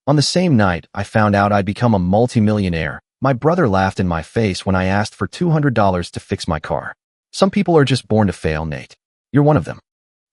On the same night I found out I'd become a multimillionaire, my brother laughed in my face when I asked for $200 to fix my car. Some people are just born to fail, Nate. You're one of them.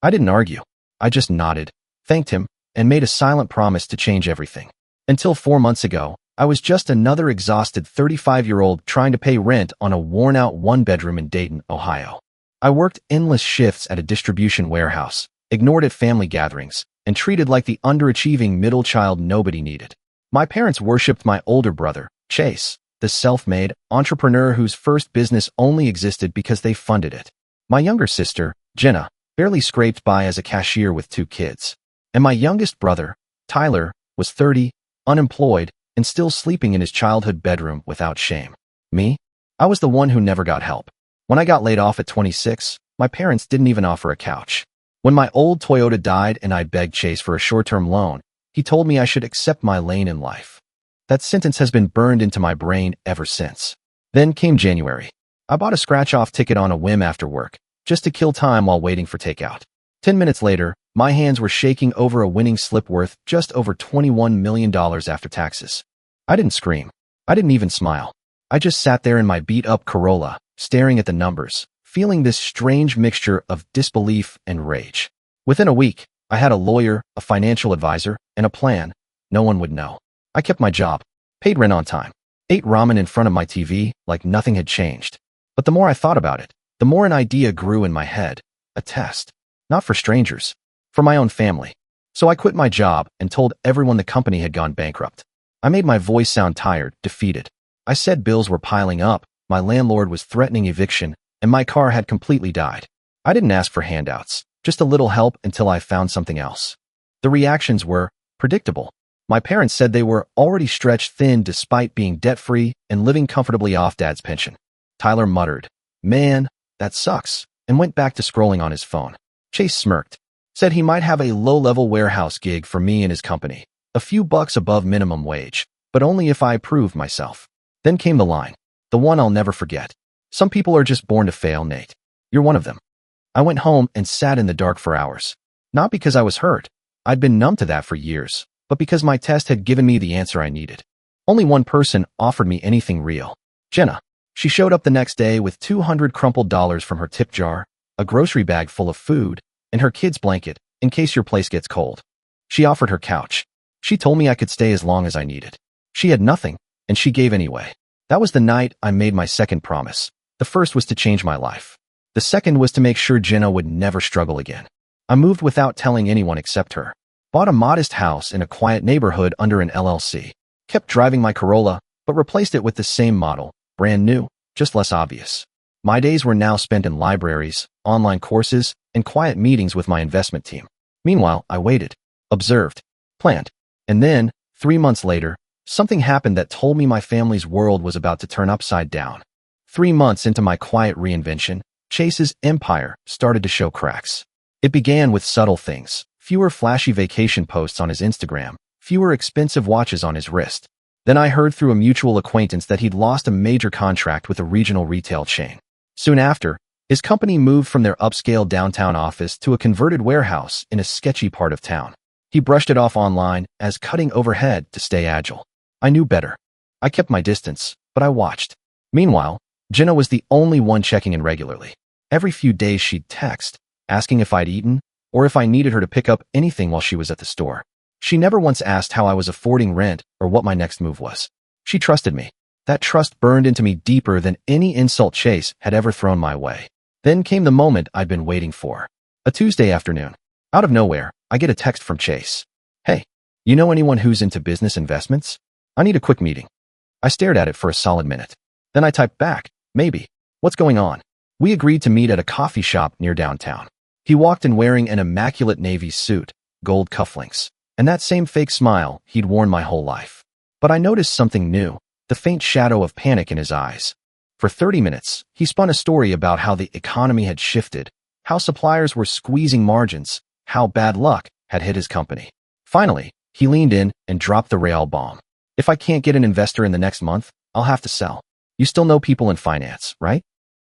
I didn't argue. I just nodded, thanked him, and made a silent promise to change everything. Until 4 months ago, I was just another exhausted 35-year-old trying to pay rent on a worn-out one-bedroom in Dayton, Ohio. I worked endless shifts at a distribution warehouse, ignored at family gatherings, and treated like the underachieving middle child nobody needed. My parents worshipped my older brother, Chase, the self-made entrepreneur whose first business only existed because they funded it. My younger sister, Jenna, barely scraped by as a cashier with 2 kids. And my youngest brother, Tyler, was 30, unemployed, and still sleeping in his childhood bedroom without shame. Me? I was the one who never got help. When I got laid off at 26, my parents didn't even offer a couch. When my old Toyota died and I begged Chase for a short-term loan, he told me I should accept my lane in life. That sentence has been burned into my brain ever since. Then came January. I bought a scratch-off ticket on a whim after work, just to kill time while waiting for takeout. 10 minutes later, my hands were shaking over a winning slip worth just over $21 million after taxes. I didn't scream. I didn't even smile. I just sat there in my beat-up Corolla, staring at the numbers, feeling this strange mixture of disbelief and rage. Within a week, I had a lawyer, a financial advisor, and a plan. No one would know. I kept my job, paid rent on time, ate ramen in front of my TV like nothing had changed. But the more I thought about it, the more an idea grew in my head. A test. Not for strangers. For my own family. So I quit my job and told everyone the company had gone bankrupt. I made my voice sound tired, defeated. I said bills were piling up, my landlord was threatening eviction, and my car had completely died. I didn't ask for handouts, just a little help until I found something else. The reactions were predictable. My parents said they were already stretched thin despite being debt-free and living comfortably off Dad's pension. Tyler muttered, "Man, that sucks," and went back to scrolling on his phone. Chase smirked, said he might have a low-level warehouse gig for me and his company, a few bucks above minimum wage, but only if I proved myself. Then came the line, the one I'll never forget. "Some people are just born to fail, Nate. You're one of them." I went home and sat in the dark for hours. Not because I was hurt. I'd been numb to that for years, but because my test had given me the answer I needed. Only one person offered me anything real. Jenna. She showed up the next day with 200 crumpled dollars from her tip jar, a grocery bag full of food, and her kid's blanket, in case your place gets cold. She offered her couch. She told me I could stay as long as I needed. She had nothing, and she gave anyway. That was the night I made my second promise. The first was to change my life. The second was to make sure Jenna would never struggle again. I moved without telling anyone except her. Bought a modest house in a quiet neighborhood under an LLC. Kept driving my Corolla, but replaced it with the same model, brand new, just less obvious. My days were now spent in libraries, online courses, and quiet meetings with my investment team. Meanwhile, I waited, observed, planned. And then, 3 months later, something happened that told me my family's world was about to turn upside down. 3 months into my quiet reinvention, Chase's empire started to show cracks. It began with subtle things, fewer flashy vacation posts on his Instagram, fewer expensive watches on his wrist. Then I heard through a mutual acquaintance that he'd lost a major contract with a regional retail chain. Soon after, his company moved from their upscale downtown office to a converted warehouse in a sketchy part of town. He brushed it off online as cutting overhead to stay agile. I knew better. I kept my distance, but I watched. Meanwhile, Jenna was the only one checking in regularly. Every few days she'd text, asking if I'd eaten, or if I needed her to pick up anything while she was at the store. She never once asked how I was affording rent or what my next move was. She trusted me. That trust burned into me deeper than any insult Chase had ever thrown my way. Then came the moment I'd been waiting for. A Tuesday afternoon. Out of nowhere, I get a text from Chase. "Hey, you know anyone who's into business investments? I need a quick meeting." I stared at it for a solid minute. Then I typed back, "Maybe. What's going on?" We agreed to meet at a coffee shop near downtown. He walked in wearing an immaculate navy suit, gold cufflinks, and that same fake smile he'd worn my whole life. But I noticed something new, the faint shadow of panic in his eyes. For 30 minutes, he spun a story about how the economy had shifted, how suppliers were squeezing margins, how bad luck had hit his company. Finally, he leaned in and dropped the real bomb. "If I can't get an investor in the next month, I'll have to sell. You still know people in finance, right?"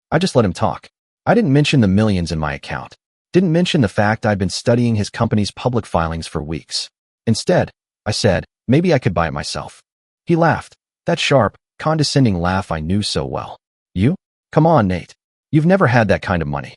I just let him talk. I didn't mention the millions in my account. Didn't mention the fact I'd been studying his company's public filings for weeks. Instead, I said, Maybe I could buy it myself. He laughed, that sharp, condescending laugh I knew so well. You? Come on, Nate. You've never had that kind of money.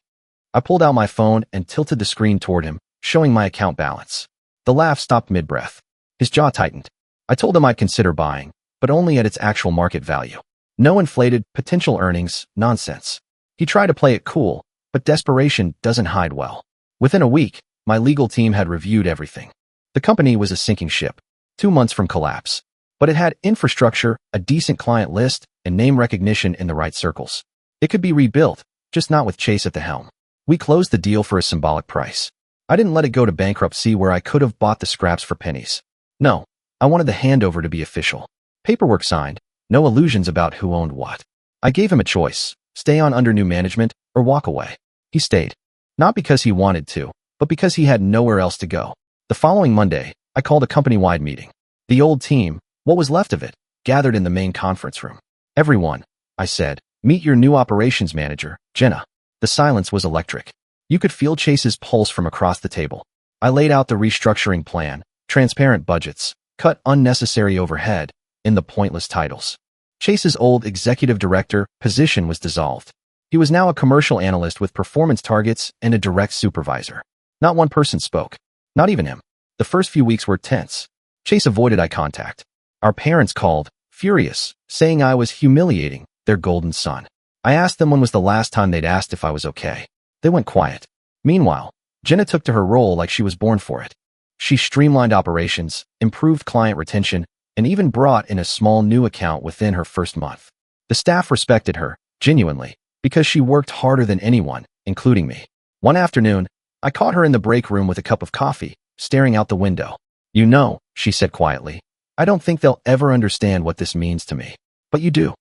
I pulled out my phone and tilted the screen toward him, showing my account balance. The laugh stopped mid-breath. His jaw tightened. I told him I'd consider buying, but only at its actual market value. No inflated, potential earnings, nonsense. He tried to play it cool, but desperation doesn't hide well. Within a week, my legal team had reviewed everything. The company was a sinking ship, 2 months from collapse. But it had infrastructure, a decent client list, and name recognition in the right circles. It could be rebuilt, just not with Chase at the helm. We closed the deal for a symbolic price. I didn't let it go to bankruptcy where I could have bought the scraps for pennies. No, I wanted the handover to be official. Paperwork signed, no illusions about who owned what. I gave him a choice, stay on under new management or walk away. He stayed. Not because he wanted to, but because he had nowhere else to go. The following Monday, I called a company-wide meeting. The old team, what was left of it, gathered in the main conference room. Everyone, I said, meet your new operations manager, Jenna. The silence was electric. You could feel Chase's pulse from across the table. I laid out the restructuring plan, transparent budgets, cut unnecessary overhead, in the pointless titles. Chase's old executive director position was dissolved. He was now a commercial analyst with performance targets and a direct supervisor. Not one person spoke. Not even him. The first few weeks were tense. Chase avoided eye contact. Our parents called, furious, saying I was humiliating their golden son. I asked them when was the last time they'd asked if I was okay. They went quiet. Meanwhile, Jenna took to her role like she was born for it. She streamlined operations, improved client retention, and even brought in a small new account within her first month. The staff respected her, genuinely, because she worked harder than anyone, including me. One afternoon, I caught her in the break room with a cup of coffee, staring out the window. You know, she said quietly, I don't think they'll ever understand what this means to me. But you do.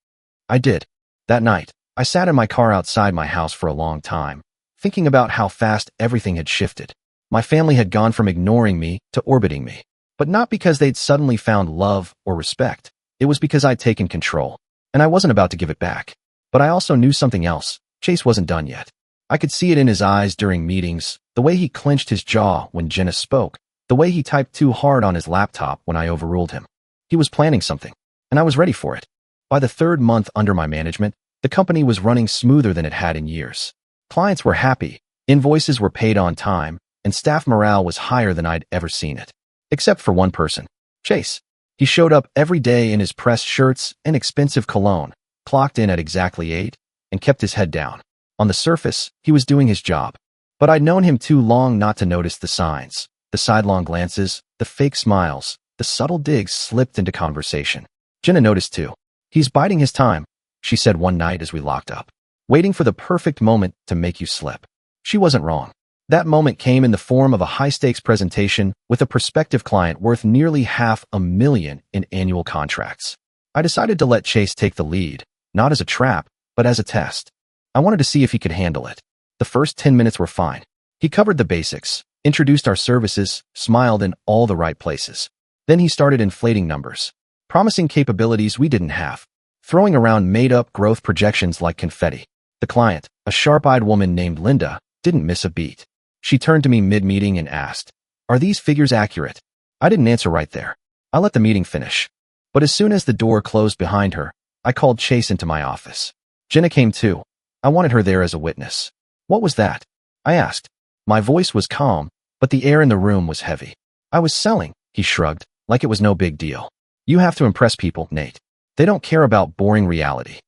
I did. That night, I sat in my car outside my house for a long time, thinking about how fast everything had shifted. My family had gone from ignoring me to orbiting me. But not because they'd suddenly found love or respect. It was because I'd taken control, and I wasn't about to give it back. But I also knew something else. Chase wasn't done yet. I could see it in his eyes during meetings, the way he clenched his jaw when Jenna spoke, the way he typed too hard on his laptop when I overruled him. He was planning something, and I was ready for it. By the third month under my management, the company was running smoother than it had in years. Clients were happy, invoices were paid on time, and staff morale was higher than I'd ever seen it. Except for one person, Chase. He showed up every day in his pressed shirts and expensive cologne, clocked in at exactly 8, and kept his head down. On the surface, he was doing his job. But I'd known him too long not to notice the signs, the sidelong glances, the fake smiles, the subtle digs slipped into conversation. Jenna noticed too. He's biding his time, she said one night as we locked up. Waiting for the perfect moment to make you slip. She wasn't wrong. That moment came in the form of a high-stakes presentation with a prospective client worth nearly $500,000 in annual contracts. I decided to let Chase take the lead, not as a trap, but as a test. I wanted to see if he could handle it. The first 10 minutes were fine. He covered the basics, introduced our services, smiled in all the right places. Then he started inflating numbers, promising capabilities we didn't have, throwing around made-up growth projections like confetti. The client, a sharp-eyed woman named Linda, didn't miss a beat. She turned to me mid-meeting and asked, "Are these figures accurate?" I didn't answer right there. I let the meeting finish. But as soon as the door closed behind her, I called Chase into my office. Jenna came too. I wanted her there as a witness. "What was that?" I asked. My voice was calm, but the air in the room was heavy. "I was selling," he shrugged, like it was no big deal. "You have to impress people, Nate. They don't care about boring reality."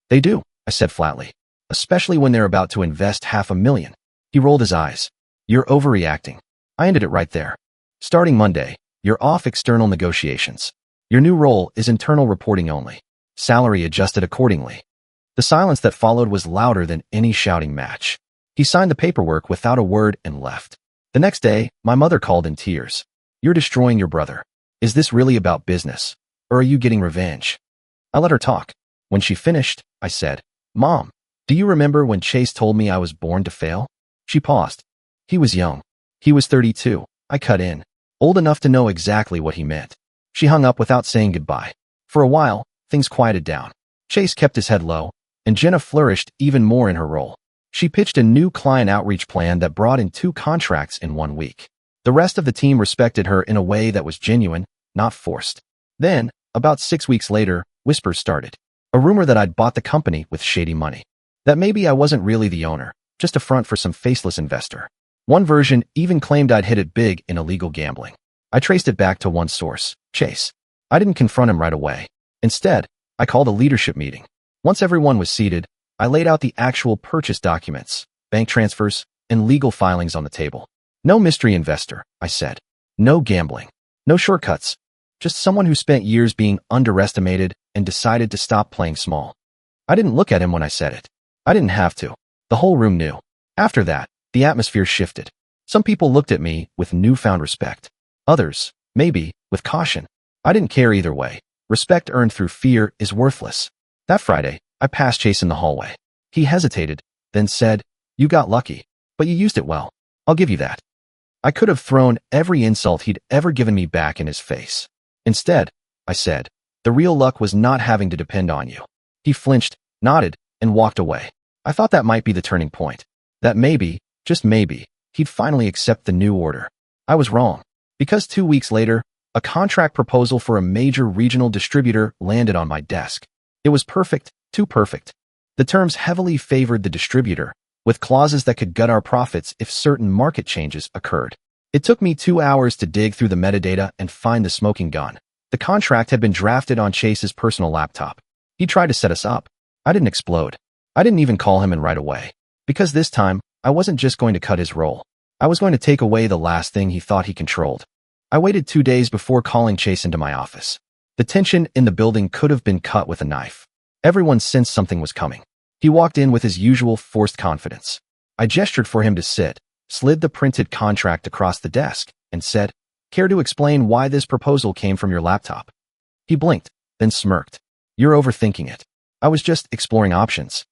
"They do," I said flatly, "especially when they're about to invest $500,000. He rolled his eyes. "You're overreacting." I ended it right there. "Starting Monday, you're off external negotiations. Your new role is internal reporting only. Salary adjusted accordingly." The silence that followed was louder than any shouting match. He signed the paperwork without a word and left. The next day, my mother called in tears. "You're destroying your brother. Is this really about business? Or are you getting revenge?" I let her talk. When she finished, I said, "Mom, do you remember when Chase told me I was born to fail?" She paused. "He was young. He was 32. I cut in. Old enough to know exactly what he meant." She hung up without saying goodbye. For a while, things quieted down. Chase kept his head low, and Jenna flourished even more in her role. She pitched a new client outreach plan that brought in 2 contracts in 1 week. The rest of the team respected her in a way that was genuine, not forced. Then, about 6 weeks later, whispers started. A rumor that I'd bought the company with shady money. That maybe I wasn't really the owner, just a front for some faceless investor. One version even claimed I'd hit it big in illegal gambling. I traced it back to one source, Chase. I didn't confront him right away. Instead, I called a leadership meeting. Once everyone was seated, I laid out the actual purchase documents, bank transfers, and legal filings on the table. No mystery investor, I said. No gambling. No shortcuts. Just someone who spent years being underestimated and decided to stop playing small. I didn't look at him when I said it. I didn't have to. The whole room knew. After that, the atmosphere shifted. Some people looked at me with newfound respect. Others, maybe, with caution. I didn't care either way. Respect earned through fear is worthless. That Friday, I passed Chase in the hallway. He hesitated, then said, "You got lucky, but you used it well. I'll give you that." I could have thrown every insult he'd ever given me back in his face. Instead, I said, "The real luck was not having to depend on you." He flinched, nodded, and walked away. I thought that might be the turning point. That maybe, just maybe, he'd finally accept the new order. I was wrong. Because 2 weeks later, a contract proposal for a major regional distributor landed on my desk. It was perfect, too perfect. The terms heavily favored the distributor, with clauses that could gut our profits if certain market changes occurred. It took me 2 hours to dig through the metadata and find the smoking gun. The contract had been drafted on Chase's personal laptop. He tried to set us up. I didn't explode. I didn't even call him in right away. Because this time, I wasn't just going to cut his role. I was going to take away the last thing he thought he controlled. I waited 2 days before calling Chase into my office. The tension in the building could have been cut with a knife. Everyone sensed something was coming. He walked in with his usual forced confidence. I gestured for him to sit, slid the printed contract across the desk, and said, "Care to explain why this proposal came from your laptop?" He blinked, then smirked. "You're overthinking it. I was just exploring options.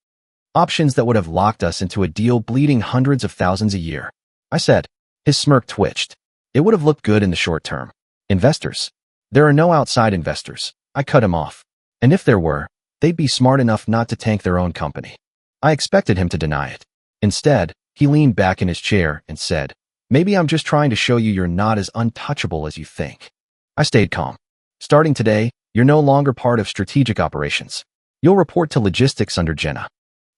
Options that would have locked us into a deal bleeding hundreds of thousands a year," I said. His smirk twitched. "It would have looked good in the short term. Investors. There are no outside investors." I cut him off. "And if there were, they'd be smart enough not to tank their own company." I expected him to deny it. Instead, he leaned back in his chair and said, "Maybe I'm just trying to show you you're not as untouchable as you think." I stayed calm. "Starting today, you're no longer part of strategic operations. You'll report to logistics under Jenna."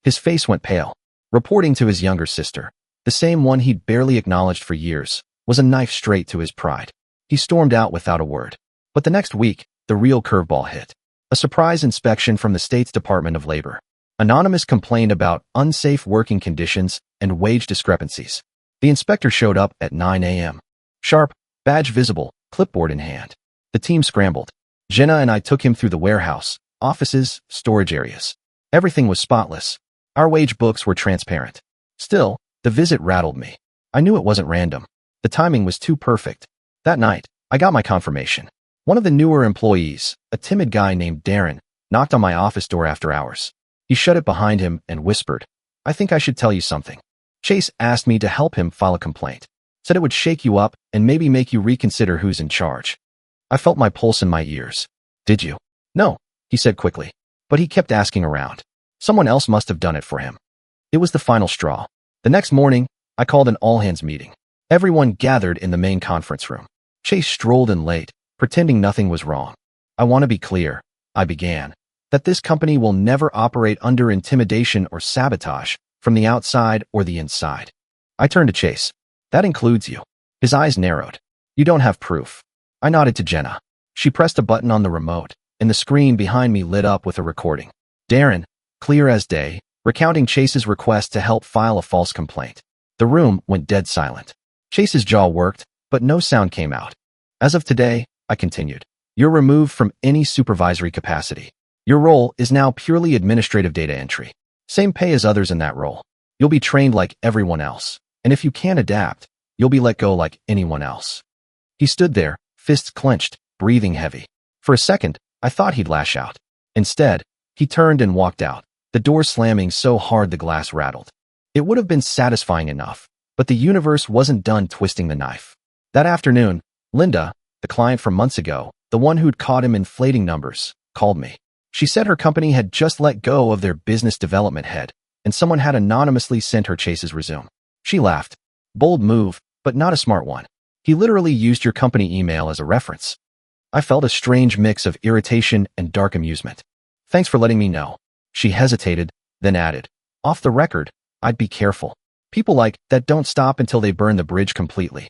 His face went pale. Reporting to his younger sister, the same one he'd barely acknowledged for years, was a knife straight to his pride. He stormed out without a word. But the next week, the real curveball hit. A surprise inspection from the state's Department of Labor. Anonymous complained about unsafe working conditions and wage discrepancies. The inspector showed up at 9 a.m. Sharp, badge visible, clipboard in hand. The team scrambled. Jenna and I took him through the warehouse, offices, storage areas. Everything was spotless. Our wage books were transparent. Still, the visit rattled me. I knew it wasn't random. The timing was too perfect. That night, I got my confirmation. One of the newer employees, a timid guy named Darren, knocked on my office door after hours. He shut it behind him and whispered, "I think I should tell you something." Chase asked me to help him file a complaint. Said it would shake you up and maybe make you reconsider who's in charge. I felt my pulse in my ears. "Did you?" "No," he said quickly. But he kept asking around. Someone else must have done it for him. It was the final straw. The next morning, I called an all-hands meeting. Everyone gathered in the main conference room. Chase strolled in late, pretending nothing was wrong. "I want to be clear," I began, "that this company will never operate under intimidation or sabotage, from the outside or the inside." I turned to Chase. "That includes you." His eyes narrowed. "You don't have proof." I nodded to Jenna. She pressed a button on the remote, and the screen behind me lit up with a recording. Darren, clear as day, recounting Chase's request to help file a false complaint. The room went dead silent. Chase's jaw worked, but no sound came out. "As of today," I continued, "you're removed from any supervisory capacity. Your role is now purely administrative data entry. Same pay as others in that role. You'll be trained like everyone else, and if you can't adapt, you'll be let go like anyone else." He stood there, fists clenched, breathing heavy. For a second, I thought he'd lash out. Instead, he turned and walked out, the door slamming so hard the glass rattled. It would have been satisfying enough, but the universe wasn't done twisting the knife. That afternoon, Linda, the client from months ago, the one who'd caught him inflating numbers, called me. She said her company had just let go of their business development head, and someone had anonymously sent her Chase's resume. She laughed. "Bold move, but not a smart one. He literally used your company email as a reference." I felt a strange mix of irritation and dark amusement. Thanks for letting me know. She hesitated, then added, off the record, I'd be careful. People like that don't stop until they burn the bridge completely.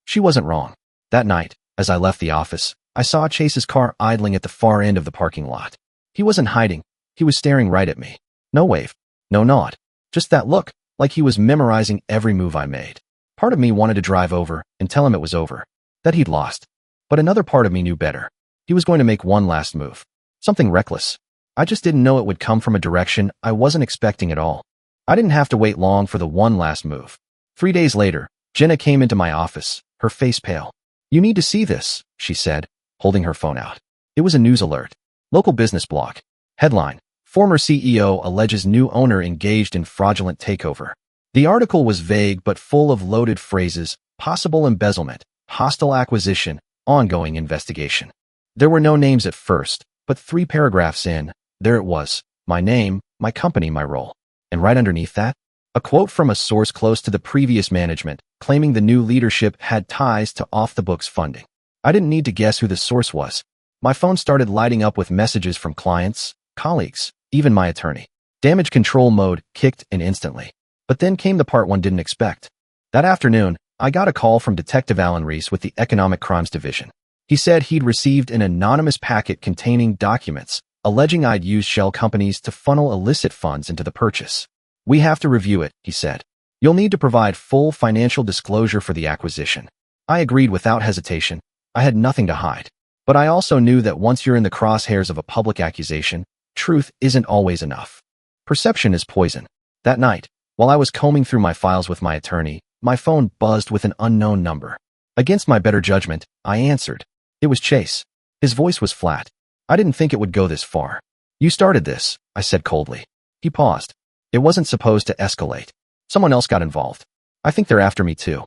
She wasn't wrong. That night, as I left the office, I saw Chase's car idling at the far end of the parking lot. He wasn't hiding. He was staring right at me. No wave. No nod. Just that look, like he was memorizing every move I made. Part of me wanted to drive over and tell him it was over, that he'd lost. But another part of me knew better. He was going to make one last move. Something reckless. I just didn't know it would come from a direction I wasn't expecting at all. I didn't have to wait long for the one last move. 3 days later, Jenna came into my office, her face pale. You need to see this, she said, holding her phone out. It was a news alert. Local business blog. Headline: Former CEO alleges new owner engaged in fraudulent takeover. The article was vague but full of loaded phrases: possible embezzlement, hostile acquisition, ongoing investigation. There were no names at first, but 3 paragraphs in, there it was: my name, my company, my role. And right underneath that, a quote from a source close to the previous management, claiming the new leadership had ties to off-the-books funding. I didn't need to guess who the source was. My phone started lighting up with messages from clients, colleagues, even my attorney. Damage control mode kicked in instantly. But then came the part one didn't expect. That afternoon, I got a call from Detective Alan Reese with the Economic Crimes Division. He said he'd received an anonymous packet containing documents alleging I'd used shell companies to funnel illicit funds into the purchase. We have to review it, he said. You'll need to provide full financial disclosure for the acquisition. I agreed without hesitation. I had nothing to hide. But I also knew that once you're in the crosshairs of a public accusation, truth isn't always enough. Perception is poison. That night, while I was combing through my files with my attorney, my phone buzzed with an unknown number. Against my better judgment, I answered. It was Chase. His voice was flat. I didn't think it would go this far. You started this, I said coldly. He paused. It wasn't supposed to escalate. Someone else got involved. I think they're after me too.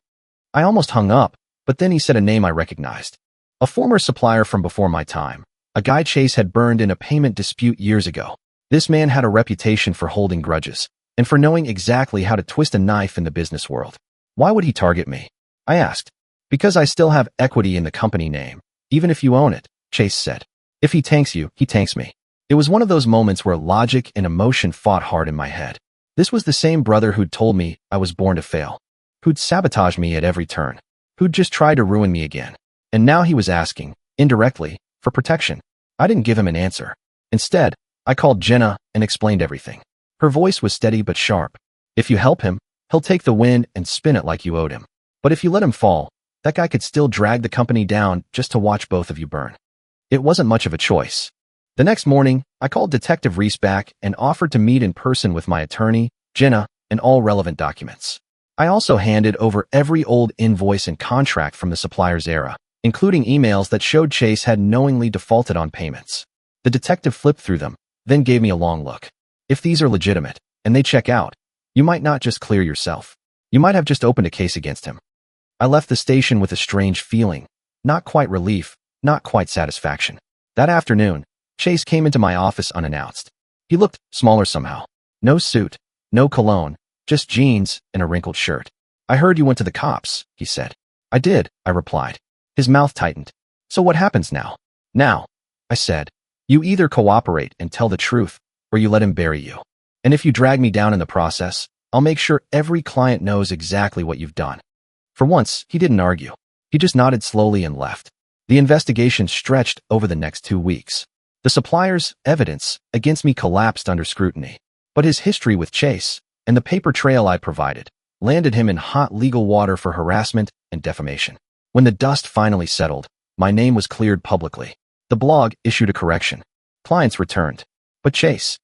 I almost hung up, but then he said a name I recognized. A former supplier from before my time. A guy Chase had burned in a payment dispute years ago. This man had a reputation for holding grudges, and for knowing exactly how to twist a knife in the business world. Why would he target me? I asked. Because I still have equity in the company name, even if you own it, Chase said. If he tanks you, he tanks me. It was one of those moments where logic and emotion fought hard in my head. This was the same brother who'd told me I was born to fail, who'd sabotaged me at every turn, who'd just tried to ruin me again. And now he was asking, indirectly, for protection. I didn't give him an answer. Instead, I called Jenna and explained everything. Her voice was steady but sharp. If you help him, he'll take the win and spin it like you owed him. But if you let him fall, that guy could still drag the company down just to watch both of you burn. It wasn't much of a choice. The next morning, I called Detective Reese back and offered to meet in person with my attorney, Jenna, and all relevant documents. I also handed over every old invoice and contract from the supplier's era, including emails that showed Chase had knowingly defaulted on payments. The detective flipped through them, then gave me a long look. If these are legitimate, and they check out, you might not just clear yourself. You might have just opened a case against him. I left the station with a strange feeling, not quite relief, not quite satisfaction. That afternoon, Chase came into my office unannounced. He looked smaller somehow. No suit, no cologne, just jeans and a wrinkled shirt. I heard you went to the cops, he said. I did, I replied. His mouth tightened. So what happens now? Now, I said, you either cooperate and tell the truth, or you let him bury you. And if you drag me down in the process, I'll make sure every client knows exactly what you've done. For once, he didn't argue. He just nodded slowly and left. The investigation stretched over the next 2 weeks. The supplier's evidence against me collapsed under scrutiny. But his history with Chase, and the paper trail I provided, landed him in hot legal water for harassment and defamation. When the dust finally settled, my name was cleared publicly. The blog issued a correction. Clients returned. But Chase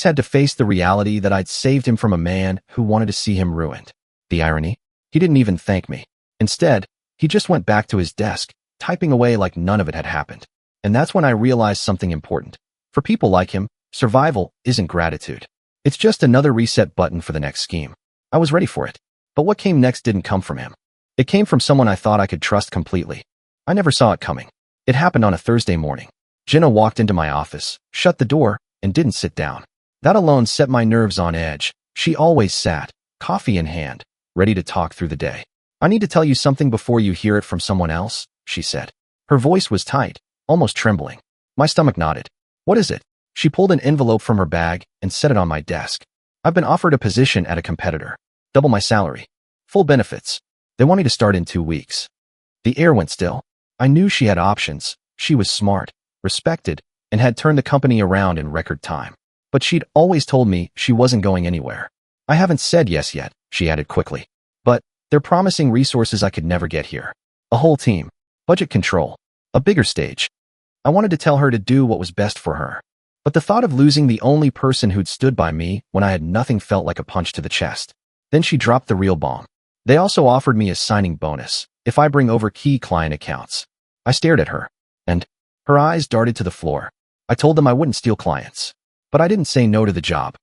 had to face the reality that I'd saved him from a man who wanted to see him ruined. The irony? He didn't even thank me. Instead, he just went back to his desk, typing away like none of it had happened. And that's when I realized something important. For people like him, survival isn't gratitude. It's just another reset button for the next scheme. I was ready for it. But what came next didn't come from him. It came from someone I thought I could trust completely. I never saw it coming. It happened on a Thursday morning. Jenna walked into my office, shut the door, and didn't sit down. That alone set my nerves on edge. She always sat, coffee in hand, ready to talk through the day. I need to tell you something before you hear it from someone else, she said. Her voice was tight, almost trembling. My stomach nodded. What is it? She pulled an envelope from her bag and set it on my desk. I've been offered a position at a competitor. Double my salary. Full benefits. They want me to start in 2 weeks. The air went still. I knew she had options. She was smart, respected, and had turned the company around in record time. But she'd always told me she wasn't going anywhere. I haven't said yes yet, she added quickly. But they're promising resources I could never get here. A whole team. Budget control. A bigger stage. I wanted to tell her to do what was best for her. But the thought of losing the only person who'd stood by me when I had nothing felt like a punch to the chest. Then she dropped the real bomb. They also offered me a signing bonus if I bring over key client accounts. I stared at her, and her eyes darted to the floor. I told them I wouldn't steal clients. But I didn't say no to the job.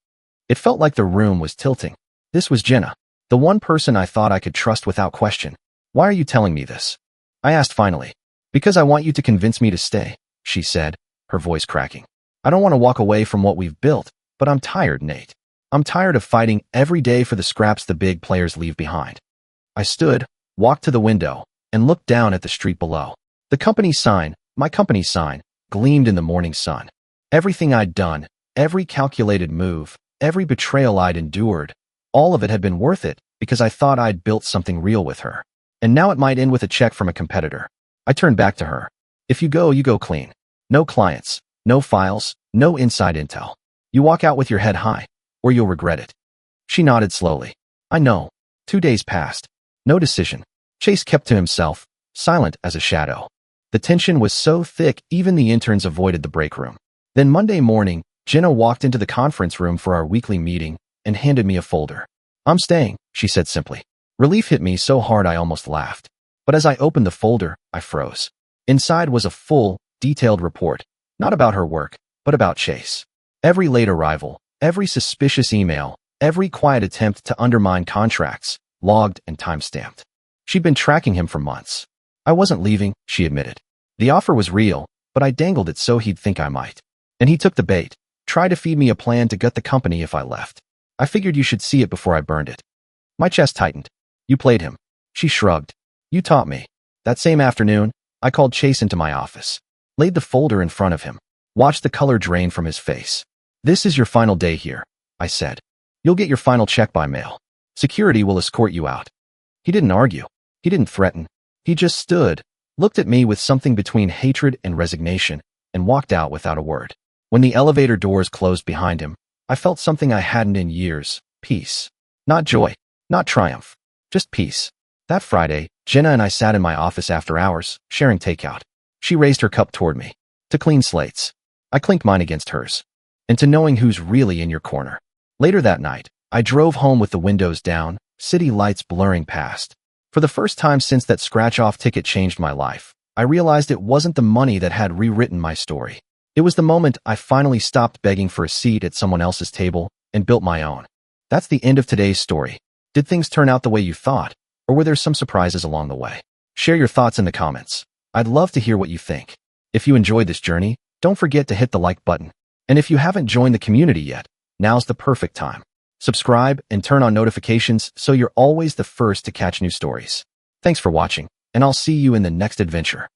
It felt like the room was tilting. This was Jenna, the one person I thought I could trust without question. Why are you telling me this? I asked finally. Because I want you to convince me to stay, she said, her voice cracking. I don't want to walk away from what we've built, but I'm tired, Nate. I'm tired of fighting every day for the scraps the big players leave behind. I stood, walked to the window, and looked down at the street below. The company's sign, my company's sign, gleamed in the morning sun. Everything I'd done, every calculated move, every betrayal I'd endured, all of it had been worth it because I thought I'd built something real with her. And now it might end with a check from a competitor. I turned back to her. If you go clean. No clients, no files, no inside intel. You walk out with your head high, or you'll regret it. She nodded slowly. I know. 2 days passed. No decision. Chase kept to himself, silent as a shadow. The tension was so thick even the interns avoided the break room. Then Monday morning, Jenna walked into the conference room for our weekly meeting and handed me a folder. I'm staying, she said simply. Relief hit me so hard I almost laughed. But as I opened the folder, I froze. Inside was a full, detailed report, not about her work, but about Chase. Every late arrival, every suspicious email, every quiet attempt to undermine contracts, logged and time-stamped. She'd been tracking him for months. I wasn't leaving, she admitted. The offer was real, but I dangled it so he'd think I might. And he took the bait, tried to feed me a plan to gut the company if I left. I figured you should see it before I burned it. My chest tightened. You played him. She shrugged. You taught me. That same afternoon, I called Chase into my office, laid the folder in front of him, watched the color drain from his face. This is your final day here, I said. You'll get your final check by mail. Security will escort you out. He didn't argue. He didn't threaten. He just stood, looked at me with something between hatred and resignation, and walked out without a word. When the elevator doors closed behind him, I felt something I hadn't in years. Peace. Not joy. Not triumph. Just peace. That Friday, Jenna and I sat in my office after hours, sharing takeout. She raised her cup toward me. To clean slates. I clinked mine against hers. And to knowing who's really in your corner. Later that night, I drove home with the windows down, city lights blurring past. For the first time since that scratch-off ticket changed my life, I realized it wasn't the money that had rewritten my story. It was the moment I finally stopped begging for a seat at someone else's table and built my own. That's the end of today's story. Did things turn out the way you thought, or were there some surprises along the way? Share your thoughts in the comments. I'd love to hear what you think. If you enjoyed this journey, don't forget to hit the like button. And if you haven't joined the community yet, now's the perfect time. Subscribe and turn on notifications so you're always the first to catch new stories. Thanks for watching, and I'll see you in the next adventure.